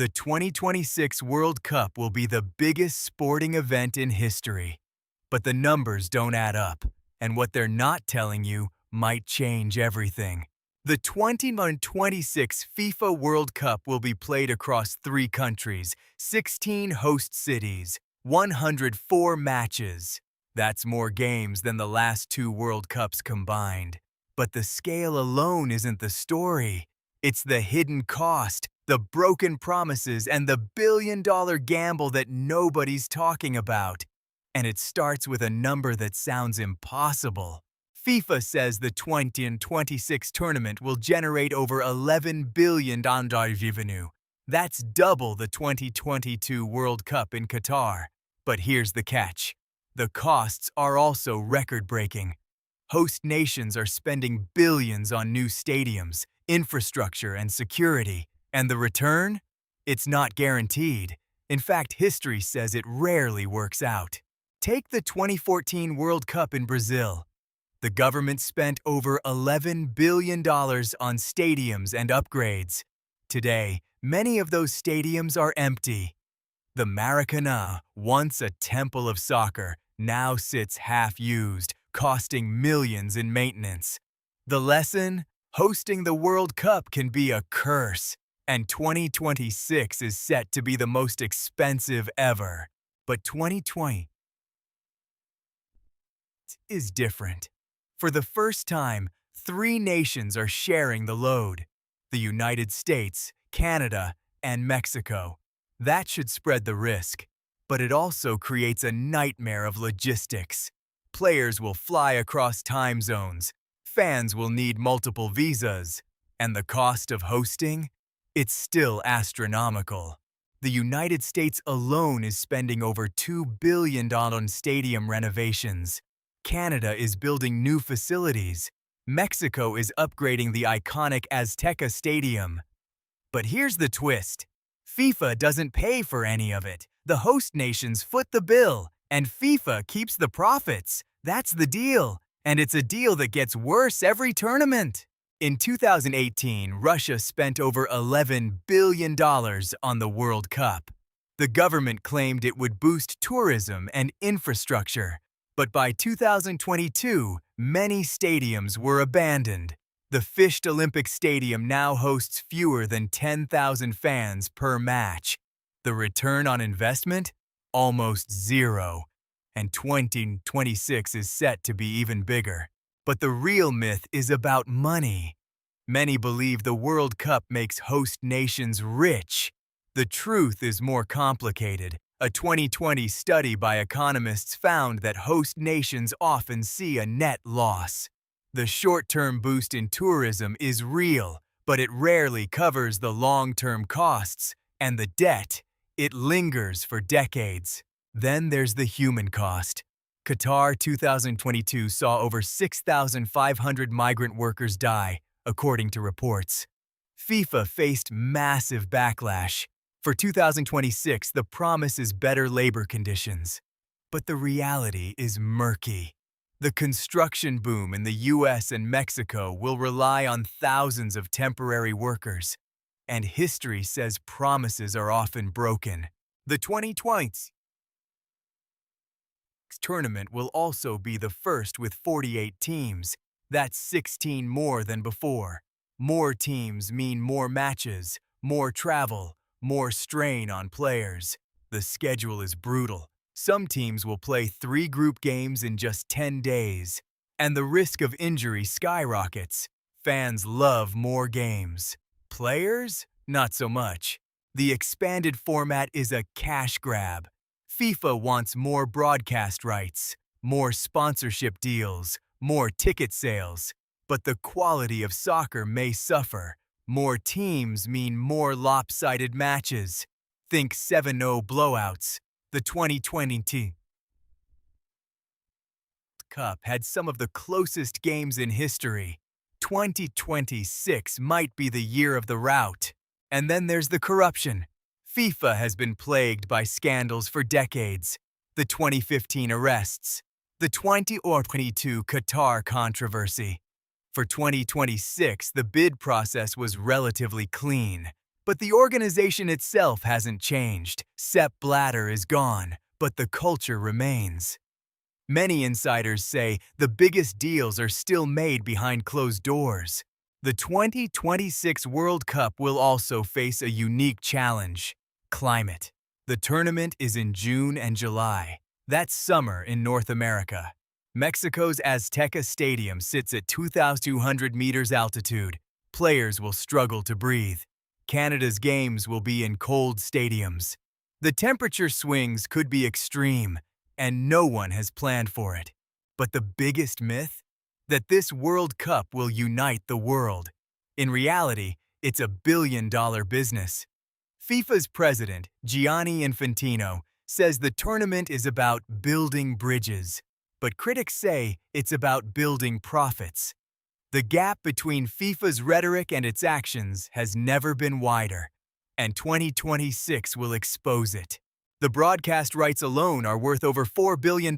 The 2026 World Cup will be the biggest sporting event in history. But the numbers don't add up, and what they're not telling you might change everything. The 2026 FIFA World Cup will be played across 3 countries, 16 host cities, 104 matches. That's more games than the last 2 World Cups combined. But the scale alone isn't the story. It's the hidden cost, the broken promises, and the billion-dollar gamble that nobody's talking about. And it starts with a number that sounds impossible. FIFA says the 2026 tournament will generate over $11 billion in revenue. That's double the 2022 World Cup in Qatar. But here's the catch. The costs are also record-breaking. Host nations are spending billions on new stadiums, infrastructure, and security. And the return? It's not guaranteed. In fact, history says it rarely works out. Take the 2014 World Cup in Brazil. The government spent over $11 billion on stadiums and upgrades. Today, many of those stadiums are empty. The Maracanã, once a temple of soccer, now sits half-used, costing millions in maintenance. The lesson? Hosting the World Cup can be a curse, and 2026 is set to be the most expensive ever. But 2020 is different. For the first time, 3 nations are sharing the load: the United States, Canada, and Mexico. That should spread the risk, but it also creates a nightmare of logistics. Players will fly across time zones, fans will need multiple visas, and the cost of hosting? It's still astronomical. The United States alone is spending over $2 billion on stadium renovations. Canada is building new facilities. Mexico is upgrading the iconic Azteca Stadium. But here's the twist. FIFA doesn't pay for any of it. The host nations foot the bill, and FIFA keeps the profits. That's the deal. And it's a deal that gets worse every tournament. In 2018, Russia spent over $11 billion on the World Cup. The government claimed it would boost tourism and infrastructure. But by 2022, many stadiums were abandoned. The Fished Olympic Stadium now hosts fewer than 10,000 fans per match. The return on investment? Almost zero. And 2026 is set to be even bigger. But the real myth is about money. Many believe the World Cup makes host nations rich. The truth is more complicated. A 2020 study by economists found that host nations often see a net loss. The short-term boost in tourism is real, but it rarely covers the long-term costs, and the debt, it lingers for decades. Then there's the human cost. Qatar 2022 saw over 6,500 migrant workers die, according to reports. FIFA faced massive backlash. For 2026, the promise is better labor conditions. But the reality is murky. The construction boom in the US and Mexico will rely on thousands of temporary workers. And history says promises are often broken. The 2020 tournament will also be the first with 48 teams. That's 16 more than before. More teams mean more matches, more travel, more strain on players. The schedule is brutal. Some teams will play 3 group games in just 10 days. And the risk of injury skyrockets. Fans love more games. Players? Not so much. The expanded format is a cash grab. FIFA wants more broadcast rights, more sponsorship deals, more ticket sales. But the quality of soccer may suffer. More teams mean more lopsided matches. Think 7-0 blowouts. The 2020 Cup had some of the closest games in history. 2026 might be the year of the rout. And then there's the corruption. FIFA has been plagued by scandals for decades. The 2015 arrests, the 2022 Qatar controversy. For 2026, the bid process was relatively clean. But the organization itself hasn't changed. Sepp Blatter is gone, but the culture remains. Many insiders say the biggest deals are still made behind closed doors. The 2026 World Cup will also face a unique challenge: climate. The tournament is in June and July. That's summer in North America. Mexico's Azteca Stadium sits at 2,200 meters altitude. Players will struggle to breathe. Canada's games will be in cold stadiums. The temperature swings could be extreme, and no one has planned for it. But the biggest myth? That this World Cup will unite the world. In reality, it's a billion-dollar business. FIFA's president, Gianni Infantino, says the tournament is about building bridges, but critics say it's about building profits. The gap between FIFA's rhetoric and its actions has never been wider, and 2026 will expose it. The broadcast rights alone are worth over $4 billion,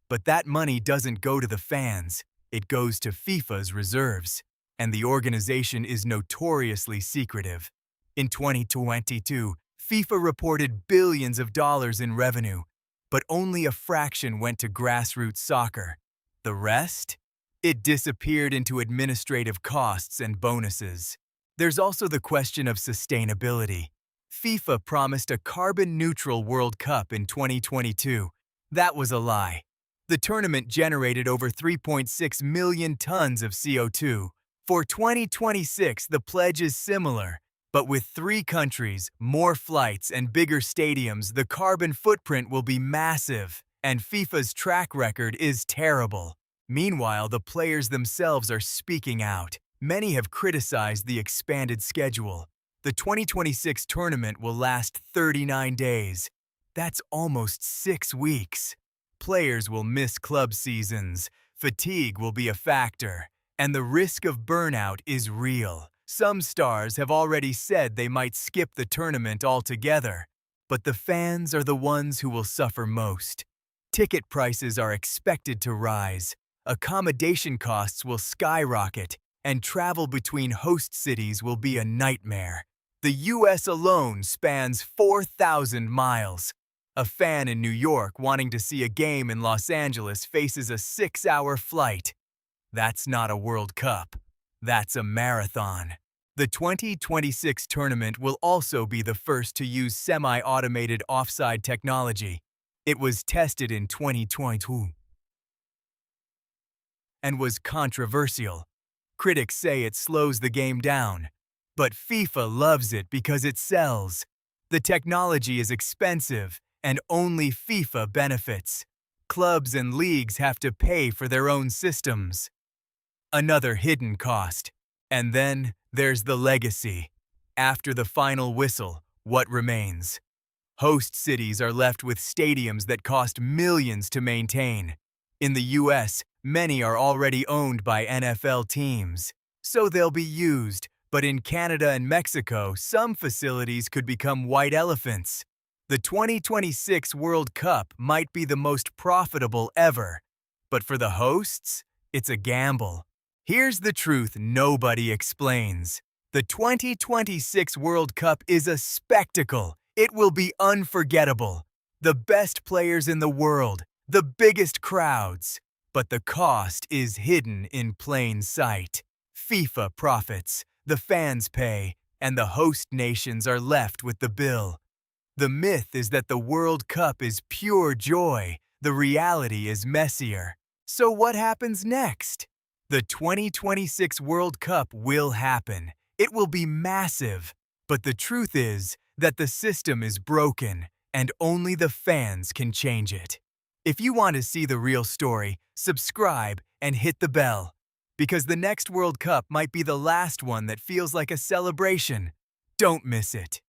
but that money doesn't go to the fans. It goes to FIFA's reserves, and the organization is notoriously secretive. In 2022, FIFA reported billions of dollars in revenue, but only a fraction went to grassroots soccer. The rest? It disappeared into administrative costs and bonuses. There's also the question of sustainability. FIFA promised a carbon-neutral World Cup in 2022. That was a lie. The tournament generated over 3.6 million tons of CO2. For 2026, the pledge is similar, but with 3 countries, more flights, and bigger stadiums, the carbon footprint will be massive, and FIFA's track record is terrible. Meanwhile, the players themselves are speaking out. Many have criticized the expanded schedule. The 2026 tournament will last 39 days. That's almost 6 weeks. Players will miss club seasons, fatigue will be a factor, and the risk of burnout is real. Some stars have already said they might skip the tournament altogether, but the fans are the ones who will suffer most. Ticket prices are expected to rise, accommodation costs will skyrocket, and travel between host cities will be a nightmare. The US alone spans 4,000 miles. A fan in New York wanting to see a game in Los Angeles faces a 6-hour flight. That's not a World Cup. That's a marathon. The 2026 tournament will also be the first to use semi-automated offside technology. It was tested in 2022 and was controversial. Critics say it slows the game down, but FIFA loves it because it sells. The technology is expensive, and only FIFA benefits. Clubs and leagues have to pay for their own systems. Another hidden cost. And then there's the legacy. After the final whistle, what remains? Host cities are left with stadiums that cost millions to maintain. In the US, many are already owned by NFL teams, so they'll be used. But in Canada and Mexico, some facilities could become white elephants. The 2026 World Cup might be the most profitable ever, but for the hosts, it's a gamble. Here's the truth nobody explains. The 2026 World Cup is a spectacle. It will be unforgettable. The best players in the world, the biggest crowds. But the cost is hidden in plain sight. FIFA profits, the fans pay, and the host nations are left with the bill. The myth is that the World Cup is pure joy. The reality is messier. So what happens next? The 2026 World Cup will happen. It will be massive. But the truth is that the system is broken, and only the fans can change it. If you want to see the real story, subscribe and hit the bell. Because the next World Cup might be the last one that feels like a celebration. Don't miss it.